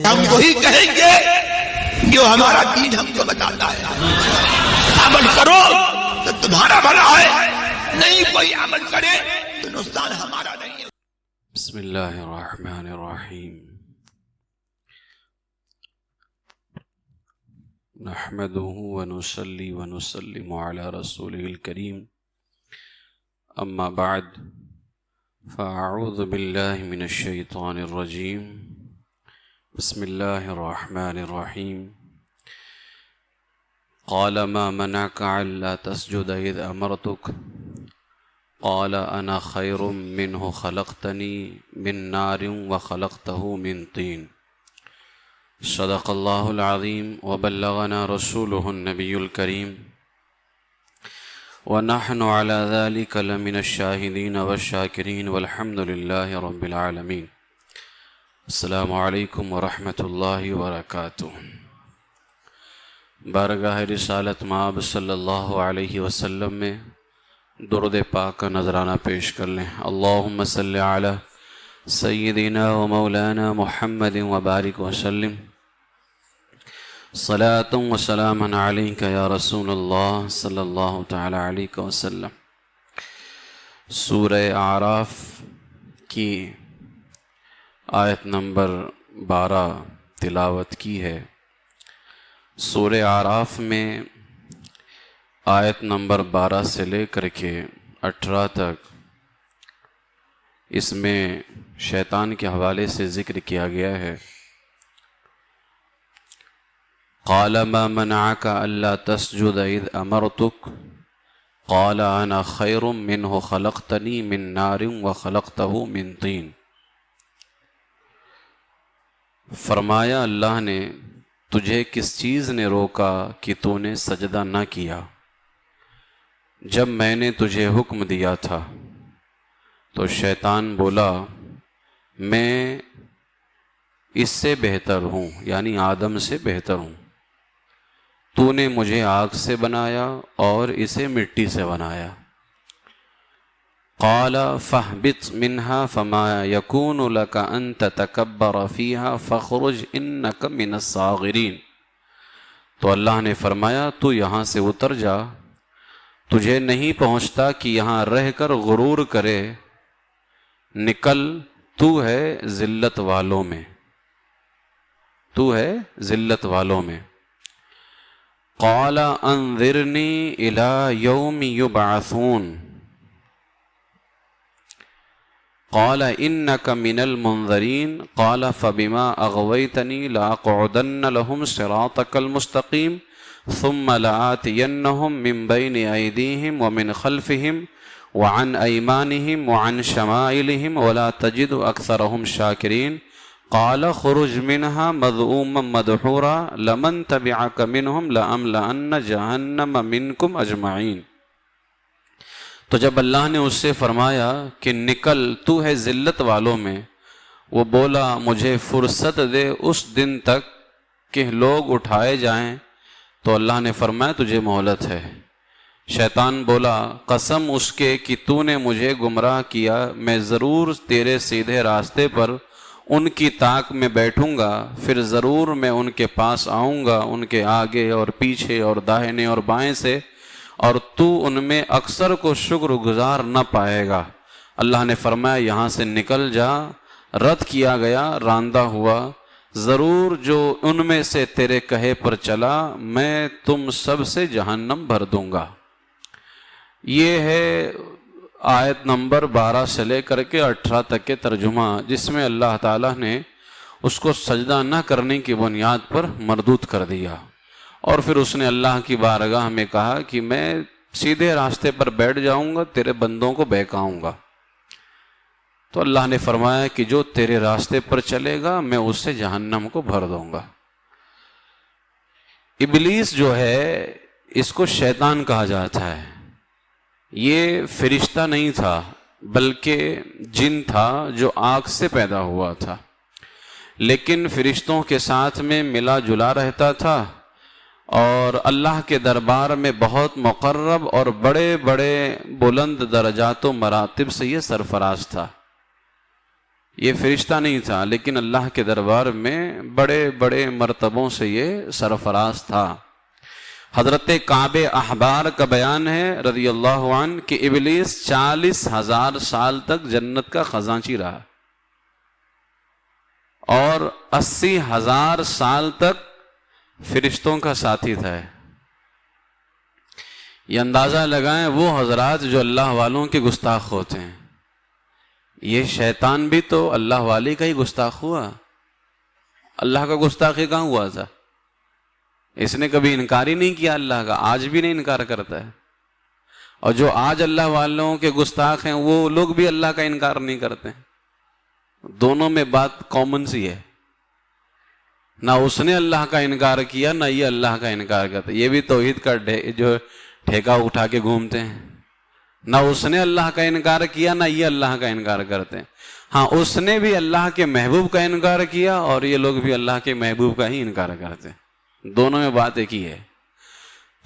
ہم وہی کہیں گے جو ہمارا دین ہم کو بتاتا ہے. عمل کرو تو تمہارا بھلا ہے، نہیں کوئی عمل کرے تو نقصان ہمارا نہیں ہے. بسم اللہ الرحمن الرحیم. نحمده ونصلي ونسلم على رسوله الكريم. اما بعد فاعوذ باللہ من الشیطان الرجیم. بسم اللہ الرحمن الرحیم. قال ما منعك الا تسجد اذ امرتك قال انا خیر منه خلقتنی من نار وخلقته من طین. صدق اللہ العظیم وبلغنا رسوله النبی الکریم ونحن على ذلك لمن الشاہدین والشاکرین والحمد للہ رب العالمین. السلام علیکم ورحمۃ اللہ وبرکاتہ. بارگاہ رسالت مآب صلی اللہ علیہ وسلم میں درود پاک کا نذرانہ پیش کر لیں. اللہم صلی علی سیدنا و مولانا محمد وبارک وسلم. صلاۃ و سلام علیک یا رسول اللہ صلی اللہ تعالی علیہ وسلم. سورہ اعراف کی آیت نمبر 12 تلاوت کی ہے. سورہ اعراف میں آیت نمبر 12 سے لے کر کے 18 تک اس میں شیطان کے حوالے سے ذکر کیا گیا ہے. قال ما منعك الا تسجد اذ امرتك قال انا خیر منه خلقتنی من نار وخلقته من طین. فرمایا اللہ نے تجھے کس چیز نے روکا کہ تو نے سجدہ نہ کیا جب میں نے تجھے حکم دیا تھا؟ تو شیطان بولا میں اس سے بہتر ہوں، یعنی آدم سے بہتر ہوں. تو نے مجھے آگ سے بنایا اور اسے مٹی سے بنایا. قال فاہبط منها فما يكون لك ان تتكبر فيها فاخرج انك من الصاغرين. تو اللہ نے فرمایا تو یہاں سے اتر جا، تجھے نہیں پہنچتا کہ یہاں رہ کر غرور کرے، نکل، تو ہے ذلت والوں میں، تو ہے ذلت والوں میں. قال انظرنی الی یوم یبعثون قال انک من المنظرین قال فبما اغویتنی لاقعدن لهم صراطک المستقیم ثم لآتینہم من بین ایدیہم ومن خلفہم وعن ایمانہم وعن شمائلہم ولا تجد اکثرہم شاکرین. قال خرج منها مذءوما مدحورا لمن تبعك منهم لأملأن جہنم منکم اجمعین. تو جب اللہ نے اس سے فرمایا کہ نکل، تو ہے ذلت والوں میں، وہ بولا مجھے فرصت دے اس دن تک کہ لوگ اٹھائے جائیں. تو اللہ نے فرمایا تجھے مہلت ہے. شیطان بولا قسم اس کے کہ تو نے مجھے گمراہ کیا، میں ضرور تیرے سیدھے راستے پر ان کی طاق میں بیٹھوں گا، پھر ضرور میں ان کے پاس آؤں گا، ان کے آگے اور پیچھے اور داہنے اور بائیں سے، اور تو ان میں اکثر کو شکر گزار نہ پائے گا. اللہ نے فرمایا یہاں سے نکل جا، رد کیا گیا، راندہ ہوا. ضرور جو ان میں سے تیرے کہے پر چلا میں تم سب سے جہنم بھر دوں گا. یہ ہے آیت نمبر 12 سے لے کر کے 18 تک کے ترجمہ، جس میں اللہ تعالیٰ نے اس کو سجدہ نہ کرنے کی بنیاد پر مردود کر دیا، اور پھر اس نے اللہ کی بارگاہ میں کہا کہ میں سیدھے راستے پر بیٹھ جاؤں گا، تیرے بندوں کو بہکاؤں گا. تو اللہ نے فرمایا کہ جو تیرے راستے پر چلے گا میں اس سے جہنم کو بھر دوں گا. ابلیس جو ہے اس کو شیطان کہا جاتا ہے. یہ فرشتہ نہیں تھا بلکہ جن تھا جو آگ سے پیدا ہوا تھا، لیکن فرشتوں کے ساتھ میں ملا جلا رہتا تھا اور اللہ کے دربار میں بہت مقرب اور بڑے بڑے بلند درجات و مراتب سے یہ سرفراز تھا. یہ فرشتہ نہیں تھا، لیکن اللہ کے دربار میں بڑے بڑے مرتبوں سے یہ سرفراز تھا۔ حضرت کعب احبار کا بیان ہے رضی اللہ عنہ کہ ابلیس 40,000 سال تک جنت کا خزانچی رہا اور 80,000 سال تک فرشتوں کا ساتھی تھا۔ یہ اندازہ لگائیں وہ حضرات جو اللہ والوں کے گستاخ ہوتے ہیں، یہ شیطان بھی تو اللہ والی کا ہی گستاخ ہوا، اللہ کا گستاخ ہی کہاں ہوا تھا؟ اس نے کبھی انکار ہی نہیں کیا اللہ کا، آج بھی نہیں انکار کرتا ہے۔ اور جو آج اللہ والوں کے گستاخ ہیں وہ لوگ بھی اللہ کا انکار نہیں کرتے ہیں۔ دونوں میں بات کامن سی ہے، نہ اس نے اللہ کا انکار کیا نہ یہ اللہ کا انکار کرتا۔ یہ بھی توحید کا جو ٹھیکہ اٹھا کے گھومتے ہیں، نہ اس نے اللہ کا انکار کیا نہ یہ اللہ کا انکار کرتے ہیں۔ ہاں، اس نے بھی اللہ کے محبوب کا انکار کیا اور یہ لوگ بھی اللہ کے محبوب کا ہی انکار کرتے ہیں۔ دونوں میں بات ایک ہی ہے،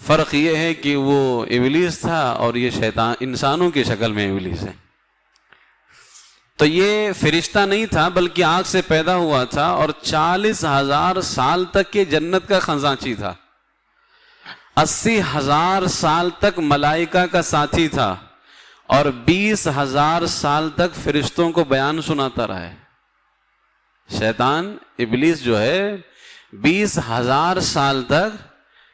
فرق یہ ہے کہ وہ ابلیس تھا اور یہ شیطان انسانوں کی شکل میں ابلیس ہے۔ تو یہ فرشتہ نہیں تھا بلکہ آگ سے پیدا ہوا تھا اور 40,000 سال تک یہ جنت کا خزانچی تھا، 80,000 سال تک ملائکہ کا ساتھی تھا اور 20,000 سال تک فرشتوں کو بیان سناتا رہا ہے۔ شیطان ابلیس جو ہے 20,000 سال تک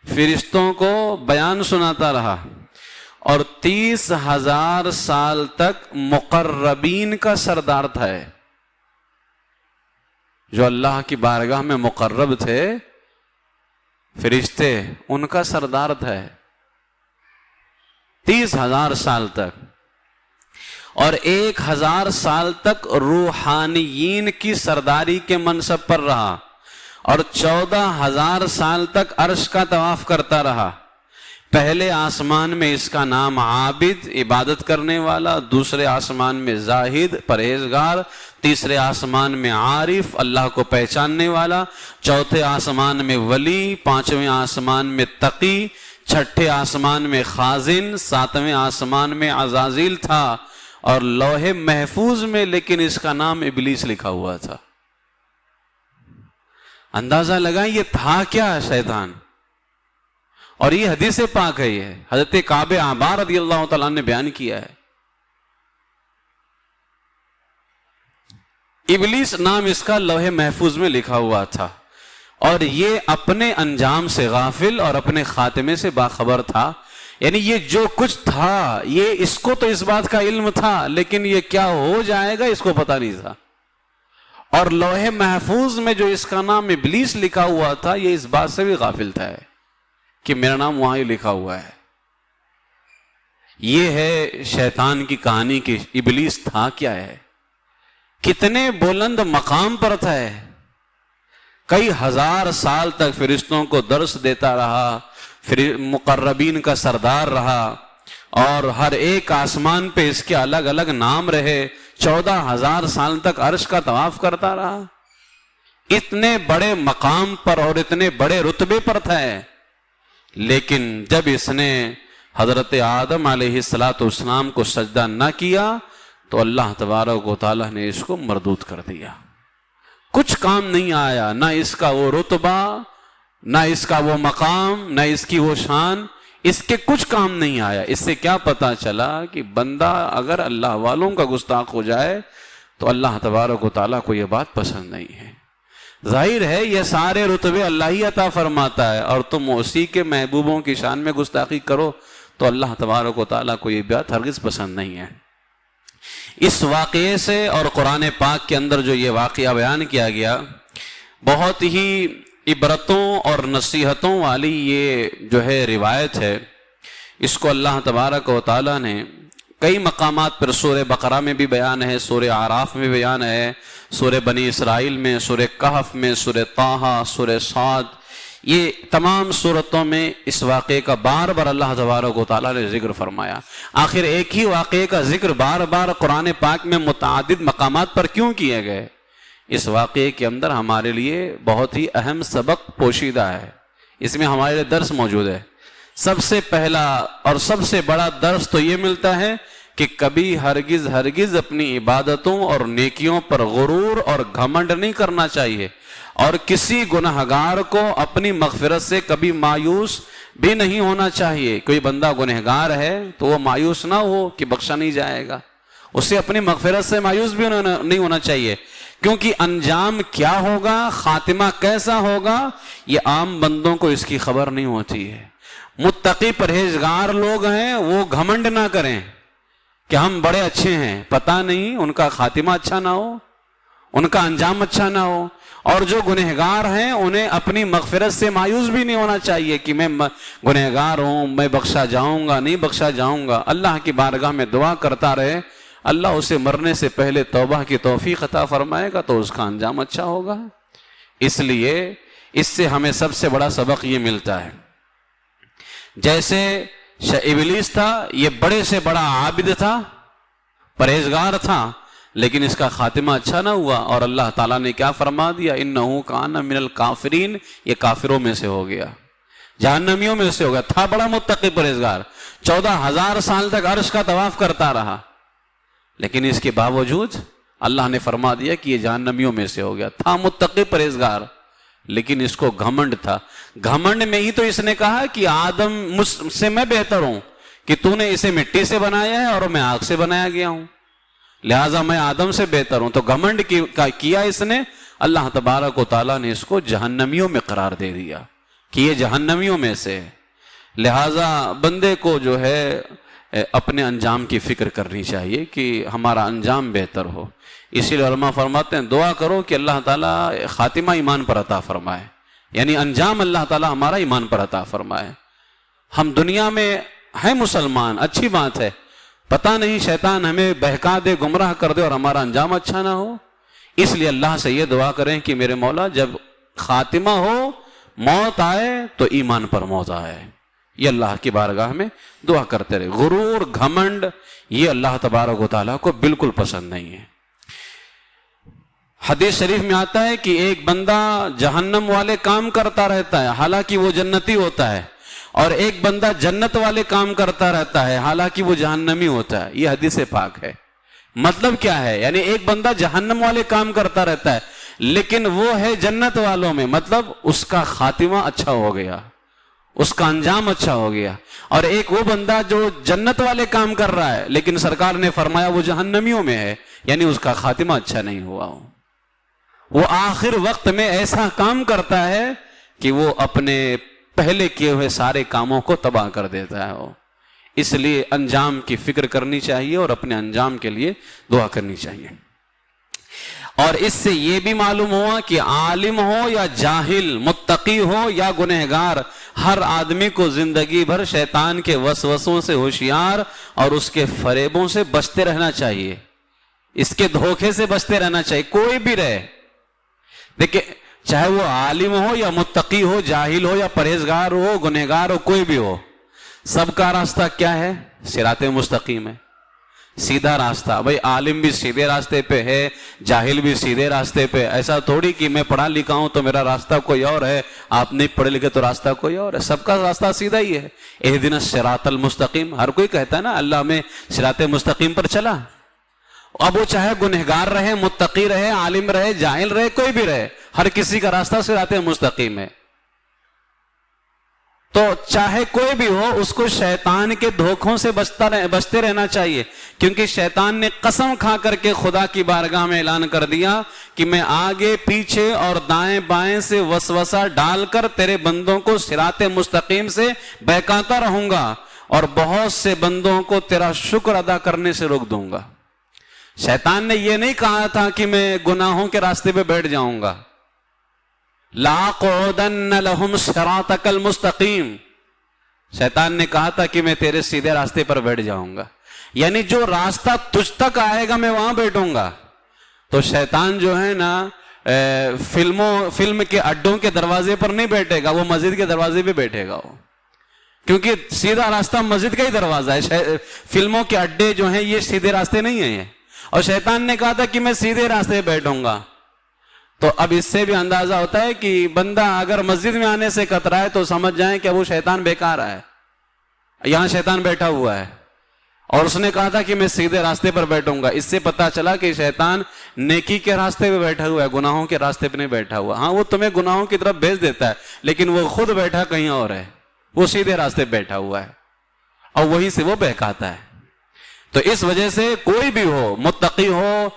فرشتوں کو بیان سناتا رہا اور 30,000 سال تک مقربین کا سردار تھا، جو اللہ کی بارگاہ میں مقرب تھے فرشتے، ان کا سردار تھا 30,000 سال تک، اور 1,000 سال تک روحانیین کی سرداری کے منصب پر رہا اور 14,000 سال تک عرش کا طواف کرتا رہا۔ پہلے آسمان میں اس کا نام عابد، عبادت کرنے والا، دوسرے آسمان میں زاہد، پرہیزگار، تیسرے آسمان میں عارف، اللہ کو پہچاننے والا، چوتھے آسمان میں ولی، پانچویں آسمان میں تقی، چھٹے آسمان میں خازن، ساتویں آسمان میں عزازیل تھا اور لوح محفوظ میں لیکن اس کا نام ابلیس لکھا ہوا تھا۔ اندازہ لگائیں یہ تھا کیا شیطان، اور یہ حدیث پاک ہے، یہ حضرت کعب احبار رضی اللہ تعالیٰ نے بیان کیا ہے۔ ابلیس نام اس کا لوح محفوظ میں لکھا ہوا تھا اور یہ اپنے انجام سے غافل اور اپنے خاتمے سے باخبر تھا، یعنی یہ جو کچھ تھا یہ اس کو تو اس بات کا علم تھا لیکن یہ کیا ہو جائے گا اس کو پتہ نہیں تھا، اور لوح محفوظ میں جو اس کا نام ابلیس لکھا ہوا تھا یہ اس بات سے بھی غافل تھا کہ میرا نام وہاں ہی لکھا ہوا ہے۔ یہ ہے شیطان کی کہانی کہ ابلیس تھا کیا ہے، کتنے بلند مقام پر تھا، کئی ہزار سال تک فرشتوں کو درس دیتا رہا، مقربین کا سردار رہا اور ہر ایک آسمان پہ اس کے الگ الگ نام رہے، 14,000 سال تک عرش کا طواف کرتا رہا، اتنے بڑے مقام پر اور اتنے بڑے رتبے پر تھا۔ لیکن جب اس نے حضرت آدم علیہ السلام کو سجدہ نہ کیا تو اللہ تبارک و تعالیٰ نے اس کو مردود کر دیا، کچھ کام نہیں آیا، نہ اس کا وہ رتبہ، نہ اس کا وہ مقام، نہ اس کی وہ شان، اس کے کچھ کام نہیں آیا۔ اس سے کیا پتا چلا کہ بندہ اگر اللہ والوں کا گستاخ ہو جائے تو اللہ تبارک و تعالیٰ کو یہ بات پسند نہیں ہے۔ ظاہر ہے یہ سارے رتبے اللہ ہی عطا فرماتا ہے اور تم اسی کے محبوبوں کی شان میں گستاخی کرو تو اللہ تبارک و تعالیٰ کو یہ بات ہرگز پسند نہیں ہے۔ اس واقعے سے اور قرآن پاک کے اندر جو یہ واقعہ بیان کیا گیا بہت ہی عبرتوں اور نصیحتوں والی یہ جو ہے روایت ہے، اس کو اللہ تبارک و تعالیٰ نے کئی مقامات پر سورہ بقرہ میں بھی بیان ہے، سورہ اعراف میں بیان ہے، سورہ بنی اسرائیل میں، سورہ کہف میں، سورہ طٰہٰ، سورہ صاد، یہ تمام صورتوں میں اس واقعے کا بار بار اللہ تبارک و تعالیٰ نے ذکر فرمایا۔ آخر ایک ہی واقعے کا ذکر بار بار قرآن پاک میں متعدد مقامات پر کیوں کیے گئے؟ اس واقعے کے اندر ہمارے لیے بہت ہی اہم سبق پوشیدہ ہے، اس میں ہمارے لیے درس موجود ہے۔ سب سے پہلا اور سب سے بڑا درس تو یہ ملتا ہے کہ کبھی ہرگز ہرگز اپنی عبادتوں اور نیکیوں پر غرور اور گھمنڈ نہیں کرنا چاہیے، اور کسی گنہگار کو اپنی مغفرت سے کبھی مایوس بھی نہیں ہونا چاہیے۔ کوئی بندہ گنہگار ہے تو وہ مایوس نہ ہو کہ بخشا نہیں جائے گا، اسے اپنی مغفرت سے مایوس بھی نہیں ہونا چاہیے، کیونکہ انجام کیا ہوگا، خاتمہ کیسا ہوگا، یہ عام بندوں کو اس کی خبر نہیں ہوتی ہے۔ متقی پرہیزگار لوگ ہیں، وہ گھمنڈ نہ کریں کہ ہم بڑے اچھے ہیں، پتہ نہیں ان کا خاتمہ اچھا نہ ہو، ان کا انجام اچھا نہ ہو۔ اور جو گنہگار ہیں انہیں اپنی مغفرت سے مایوس بھی نہیں ہونا چاہیے کہ میں گنہگار ہوں، میں بخشا جاؤں گا نہیں بخشا جاؤں گا۔ اللہ کی بارگاہ میں دعا کرتا رہے، اللہ اسے مرنے سے پہلے توبہ کی توفیق عطا فرمائے گا تو اس کا انجام اچھا ہوگا۔ اس لیے اس سے ہمیں سب سے بڑا سبق یہ ملتا ہے، جیسے ابلیس تھا، یہ بڑے سے بڑا عابد تھا، پرہیزگار تھا، لیکن اس کا خاتمہ اچھا نہ ہوا، اور اللہ تعالیٰ نے کیا فرما دیا، انہو کان من الکافرین، یہ کافروں میں سے ہو گیا، جہنمیوں میں سے ہو گیا۔ تھا بڑا متقی پرہیزگار، 14,000 سال تک عرش کا طواف کرتا رہا، لیکن اس کے باوجود اللہ نے فرما دیا کہ یہ جہنمیوں میں سے ہو گیا۔ تھا متقی پرہیزگار، لیکن اس کو گھمنڈ تھا۔ گھمنڈ میں ہی تو اس نے کہا کہ آدم مجھ سے میں بہتر ہوں، کہ تو نے اسے مٹی سے بنایا ہے اور میں آگ سے بنایا گیا ہوں، لہٰذا میں آدم سے بہتر ہوں۔ تو گھمنڈ کیا اس نے، اللہ تبارک و تعالیٰ نے اس کو جہنمیوں میں قرار دے دیا کہ یہ جہنمیوں میں سے۔ لہٰذا بندے کو جو ہے اپنے انجام کی فکر کرنی چاہیے کہ ہمارا انجام بہتر ہو۔ اسی لیے علماء فرماتے ہیں دعا کرو کہ اللہ تعالیٰ خاتمہ ایمان پر عطا فرمائے، یعنی انجام اللہ تعالیٰ ہمارا ایمان پر عطا فرمائے۔ ہم دنیا میں ہیں مسلمان، اچھی بات ہے، پتہ نہیں شیطان ہمیں بہکا دے، گمراہ کر دے اور ہمارا انجام اچھا نہ ہو۔ اس لیے اللہ سے یہ دعا کریں کہ میرے مولا جب خاتمہ ہو، موت آئے تو ایمان پر موت آئے، یہ اللہ کی بارگاہ میں دعا کرتے رہے۔ غرور، گھمنڈ، یہ اللہ تبارک و تعالیٰ کو بالکل پسند نہیں ہے۔ حدیث شریف میں آتا ہے کہ ایک بندہ جہنم والے کام کرتا رہتا ہے حالانکہ وہ جنتی ہوتا ہے، اور ایک بندہ جنت والے کام کرتا رہتا ہے حالانکہ وہ جہنمی ہوتا ہے۔ یہ حدیث پاک ہے۔ مطلب کیا ہے، یعنی ایک بندہ جہنم والے کام کرتا رہتا ہے لیکن وہ ہے جنت والوں میں، مطلب اس کا خاتمہ اچھا ہو گیا، اس کا انجام اچھا ہو گیا۔ اور ایک وہ بندہ جو جنت والے کام کر رہا ہے لیکن سرکار نے فرمایا وہ جہنمیوں میں ہے، یعنی اس کا خاتمہ اچھا نہیں ہوا ہو۔ وہ آخر وقت میں ایسا کام کرتا ہے کہ وہ اپنے پہلے کیے ہوئے سارے کاموں کو تباہ کر دیتا ہے۔ اس لیے انجام کی فکر کرنی چاہیے اور اپنے انجام کے لیے دعا کرنی چاہیے۔ اور اس سے یہ بھی معلوم ہوا کہ عالم ہو یا جاہل، متقی ہو یا گنہگار، ہر آدمی کو زندگی بھر شیطان کے وسوسوں سے ہوشیار اور اس کے فریبوں سے بچتے رہنا چاہیے، اس کے دھوکے سے بچتے رہنا چاہیے، کوئی بھی رہے۔ دیکھیں چاہے وہ عالم ہو یا متقی ہو، جاہل ہو یا پرہیزگار ہو، گنہگار ہو، کوئی بھی ہو، سب کا راستہ کیا ہے؟ صراط مستقیم ہے، سیدھا راستہ۔ بھائی عالم بھی سیدھے راستے پہ ہے، جاہل بھی سیدھے راستے پہ، ایسا تھوڑی کہ میں پڑھا لکھا ہوں تو میرا راستہ کوئی اور ہے، آپ نہیں پڑھے لکھے تو راستہ کوئی اور ہے، سب کا راستہ سیدھا ہی ہے۔ اہدنا الصراط المستقیم، ہر کوئی کہتا ہے نا اللہ میں صراط مستقیم پر چلا۔ اب وہ چاہے گنہگار رہے، متقی رہے، عالم رہے، جاہل رہے، کوئی بھی رہے، ہر کسی کا راستہ صراط مستقیم ہے۔ تو چاہے کوئی بھی ہو، اس کو شیطان کے دھوکوں سے بچتے رہنا چاہیے، کیونکہ شیطان نے قسم کھا کر کے خدا کی بارگاہ میں اعلان کر دیا کہ میں آگے پیچھے اور دائیں بائیں سے وسوسہ ڈال کر تیرے بندوں کو صراط مستقیم سے بہکاتا رہوں گا، اور بہت سے بندوں کو تیرا شکر ادا کرنے سے روک دوں گا۔ شیطان نے یہ نہیں کہا تھا کہ میں گناہوں کے راستے پہ بیٹھ جاؤں گا، لَأَقْعُدَنَّ لَهُمْ صِرَاطَكَ الْمُسْتَقِيمَ، شیطان نے کہا تھا کہ میں تیرے سیدھے راستے پر بیٹھ جاؤں گا، یعنی جو راستہ تجھ تک آئے گا میں وہاں بیٹھوں گا۔ تو شیطان جو ہے نا فلم کے اڈوں کے دروازے پر نہیں بیٹھے گا، وہ مسجد کے دروازے پہ بیٹھے گا، وہ کیونکہ سیدھا راستہ مسجد کا ہی دروازہ ہے، فلموں کے اڈے جو ہیں یہ سیدھے راستے نہیں ہیں۔ اور شیطان نے کہا تھا کہ میں سیدھے راستے پہ بیٹھوں گا۔ تو اب اس سے بھی اندازہ ہوتا ہے کہ بندہ اگر مسجد میں آنے سے کترائے تو سمجھ جائیں کہ وہ شیطان بیکار ہے، یہاں شیطان بیٹھا ہوا ہے۔ اور اس نے کہا تھا کہ میں سیدھے راستے پر بیٹھوں گا. اس سے پتا چلا کہ شیطان نیکی کے راستے پہ بیٹھا ہوا ہے, گناہوں کے راستے پہ نہیں بیٹھا ہوا. ہاں وہ تمہیں گناہوں کی طرف بھیج دیتا ہے, لیکن وہ خود بیٹھا کہیں اور ہے, وہ سیدھے راستے پہ بیٹھا ہوا ہے اور وہیں سے وہ بہکاتا ہے. تو اس وجہ سے کوئی بھی ہو, متقی ہو,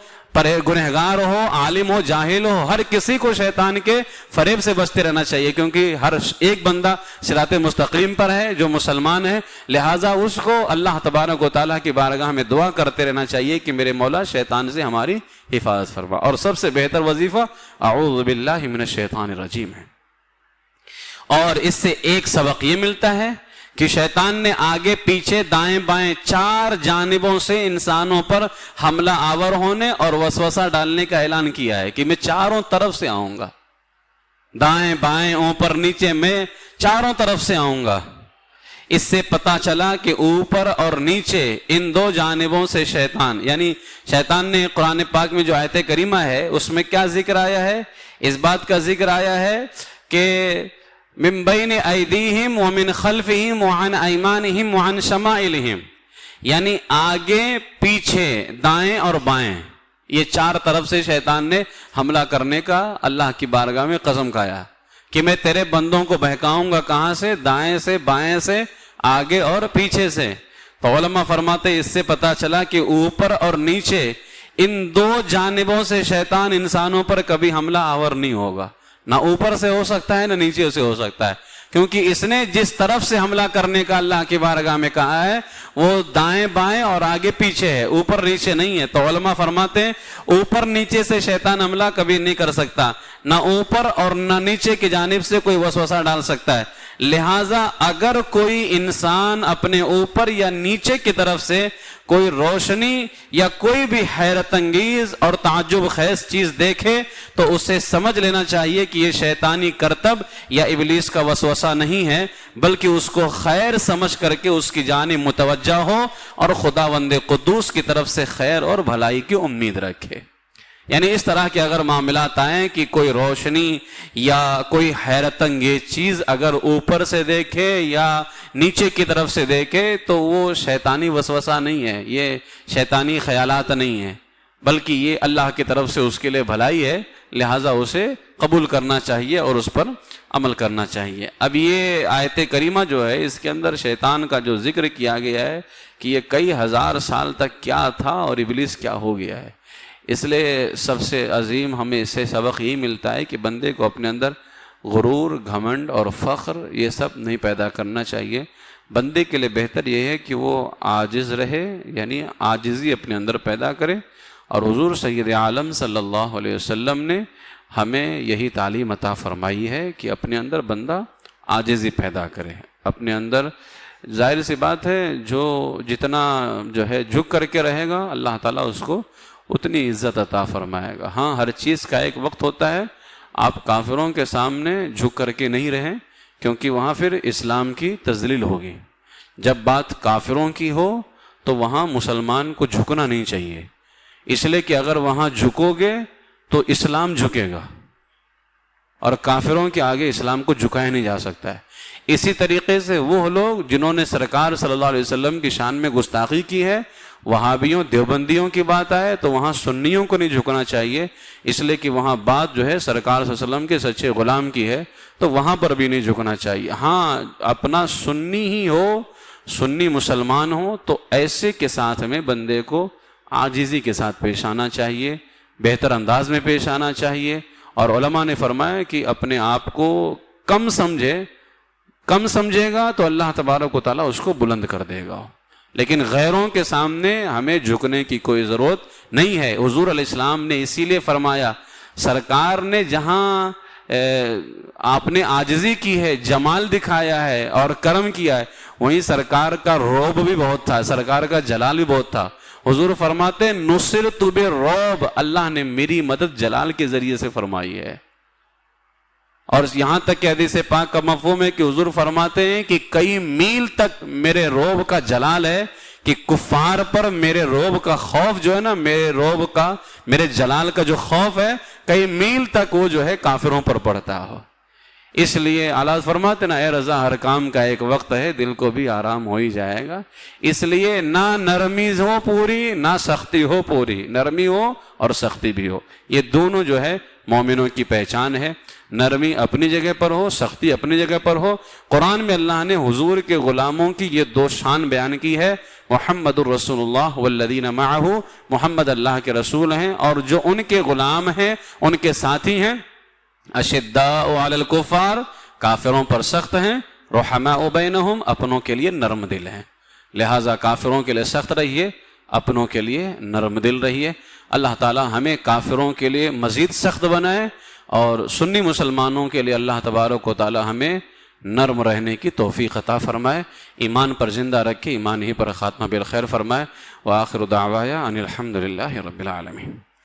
گنہگار ہو, عالم ہو, جاہل ہو, ہر کسی کو شیطان کے فریب سے بچتے رہنا چاہیے, کیونکہ ہر ایک بندہ صراط مستقیم پر ہے جو مسلمان ہے. لہٰذا اس کو اللہ تبارک و تعالیٰ کی بارگاہ میں دعا کرتے رہنا چاہیے کہ میرے مولا شیطان سے ہماری حفاظت فرما. اور سب سے بہتر وظیفہ اعوذ باللہ من الشیطان الرجیم ہے. اور اس سے ایک سبق یہ ملتا ہے کہ شیطان نے آگے پیچھے دائیں بائیں 4 جانبوں سے انسانوں پر حملہ آور ہونے اور وسوسہ ڈالنے کا اعلان کیا ہے کہ میں چاروں طرف سے آؤں گا, دائیں بائیں اوپر نیچے, میں چاروں طرف سے آؤں گا. اس سے پتا چلا کہ اوپر اور نیچے ان 2 جانبوں سے شیطان, یعنی شیطان نے قرآن پاک میں جو آیت کریمہ ہے اس میں کیا ذکر آیا ہے, اس بات کا ذکر آیا ہے کہ من بین ایدیہم ومن خلفہم وعن ایمانہم وعن شمائلہم, یعنی آگے پیچھے دائیں اور بائیں, یہ 4 طرف سے شیطان نے حملہ کرنے کا اللہ کی بارگاہ میں قسم کھایا کہ میں تیرے بندوں کو بہکاؤں گا. کہاں سے؟ دائیں سے, بائیں سے, آگے اور پیچھے سے. تو علماء فرماتے اس سے پتا چلا کہ اوپر اور نیچے ان 2 جانبوں سے شیطان انسانوں پر کبھی حملہ آور نہیں ہوگا. نہ اوپر سے ہو سکتا ہے نہ نیچے سے ہو سکتا ہے, کیونکہ اس نے جس طرف سے حملہ کرنے کا اللہ کی بارگاہ میں کہا ہے وہ دائیں بائیں اور آگے پیچھے ہے, اوپر نیچے نہیں ہے. تو علماء فرماتے ہیں اوپر نیچے سے شیطان حملہ کبھی نہیں کر سکتا, نہ اوپر اور نہ نیچے کی جانب سے کوئی وسوسہ ڈال سکتا ہے. لہٰذا اگر کوئی انسان اپنے اوپر یا نیچے کی طرف سے کوئی روشنی یا کوئی بھی حیرت انگیز اور تعجب خیز چیز دیکھے تو اسے سمجھ لینا چاہیے کہ یہ شیطانی کرتب یا ابلیس کا وسوسہ نہیں ہے, بلکہ اس کو خیر سمجھ کر کے اس کی جانب متوجہ ہو اور خداوند قدوس کی طرف سے خیر اور بھلائی کی امید رکھے. یعنی اس طرح کے اگر معاملات آئیں کہ کوئی روشنی یا کوئی حیرت انگیز چیز اگر اوپر سے دیکھے یا نیچے کی طرف سے دیکھے تو وہ شیطانی وسوسہ نہیں ہے, یہ شیطانی خیالات نہیں ہیں, بلکہ یہ اللہ کی طرف سے اس کے لیے بھلائی ہے. لہٰذا اسے قبول کرنا چاہیے اور اس پر عمل کرنا چاہیے. اب یہ آیت کریمہ جو ہے اس کے اندر شیطان کا جو ذکر کیا گیا ہے کہ یہ کئی ہزار سال تک کیا تھا اور ابلیس کیا ہو گیا ہے, اس لیے سب سے عظیم ہمیں اس سے سبق یہ ملتا ہے کہ بندے کو اپنے اندر غرور, گھمنڈ اور فخر یہ سب نہیں پیدا کرنا چاہیے. بندے کے لیے بہتر یہ ہے کہ وہ عاجز رہے, یعنی عاجزی اپنے اندر پیدا کرے. اور حضور سید عالم صلی اللہ علیہ وسلم نے ہمیں یہی تعلیم عطا فرمائی ہے کہ اپنے اندر بندہ عاجزی پیدا کرے. اپنے اندر ظاہر سی بات ہے جو جتنا جو ہے جھک کر کے رہے گا اللہ تعالیٰ اس کو اتنی عزت عطا فرمائے گا. ہاں ہر چیز کا ایک وقت ہوتا ہے, آپ کافروں کے سامنے جھک کر کے نہیں رہیں کیونکہ وہاں پھر اسلام کی تذلیل ہوگی. جب بات کافروں کی ہو تو وہاں مسلمان کو جھکنا نہیں چاہیے, اس لیے کہ اگر وہاں جھکو گے تو اسلام جھکے گا اور کافروں کے آگے اسلام کو جھکایا نہیں جا سکتا ہے. اسی طریقے سے وہ لوگ جنہوں نے سرکار صلی اللہ علیہ وسلم کی شان میں گستاخی کی ہے, وہابیوں دیوبندیوں کی بات آئے تو وہاں سنیوں کو نہیں جھکنا چاہیے, اس لیے کہ وہاں بات جو ہے سرکار صلی اللہ علیہ وسلم کے سچے غلام کی ہے, تو وہاں پر بھی نہیں جھکنا چاہیے. ہاں اپنا سنی ہی ہو, سنی مسلمان ہو تو ایسے کے ساتھ میں بندے کو عاجزی کے ساتھ پیش آنا چاہیے, بہتر انداز میں پیش آنا چاہیے. اور علماء نے فرمایا کہ اپنے آپ کو کم سمجھے گا تو اللہ تبارک و تعالیٰ اس کو بلند کر دے گا, لیکن غیروں کے سامنے ہمیں جھکنے کی کوئی ضرورت نہیں ہے. حضور علیہ السلام نے اسی لیے فرمایا, سرکار نے جہاں آپ نے عاجزی کی ہے, جمال دکھایا ہے اور کرم کیا ہے, وہیں سرکار کا رعب بھی بہت تھا, سرکار کا جلال بھی بہت تھا. حضور فرماتے نصرت بالرعب, اللہ نے میری مدد جلال کے ذریعے سے فرمائی ہے. اور یہاں تک کہ حدیث پاک کا مفہوم ہے کہ حضور فرماتے ہیں کہ کئی میل تک میرے رعب کا جلال ہے, کہ کفار پر میرے رعب کا خوف جو ہے نا, میرے رعب کا, میرے جلال کا جو خوف ہے کئی میل تک وہ جو ہے کافروں پر پڑتا ہو. اس لیے اعلیٰ فرماتے نا، اے رضا ہر کام کا ایک وقت ہے، دل کو بھی آرام ہو ہی جائے گا. اس لیے نہ نرمی ہو پوری نہ سختی ہو پوری، نرمی ہو اور سختی بھی ہو. یہ دونوں جو ہے مومنوں کی پہچان ہے. نرمی اپنی جگہ پر ہو، سختی اپنی جگہ پر ہو. قرآن میں اللہ نے حضور کے غلاموں کی یہ دو شان بیان کی ہے. محمد الرسول اللہ والذین معہ، محمد اللہ کے رسول ہیں اور جو ان کے غلام ہیں، ان کے ساتھی ہیں. اشداء علی الکفار، کافروں پر سخت ہیں. رحماء بینہم، اپنوں کے لیے نرم دل ہیں. لہٰذا کافروں کے لیے سخت رہیے، اپنوں کے لیے نرم دل رہیے. اللہ تعالی ہمیں کافروں کے لیے مزید سخت بنائے اور سنی مسلمانوں کے لیے اللہ تبارک و تعالی ہمیں نرم رہنے کی توفیق عطا فرمائے. ایمان پر زندہ رکھے، ایمان ہی پر خاتمہ بالخیر فرمائے. وآخر دعوایا ان الحمد للہ رب العالمین.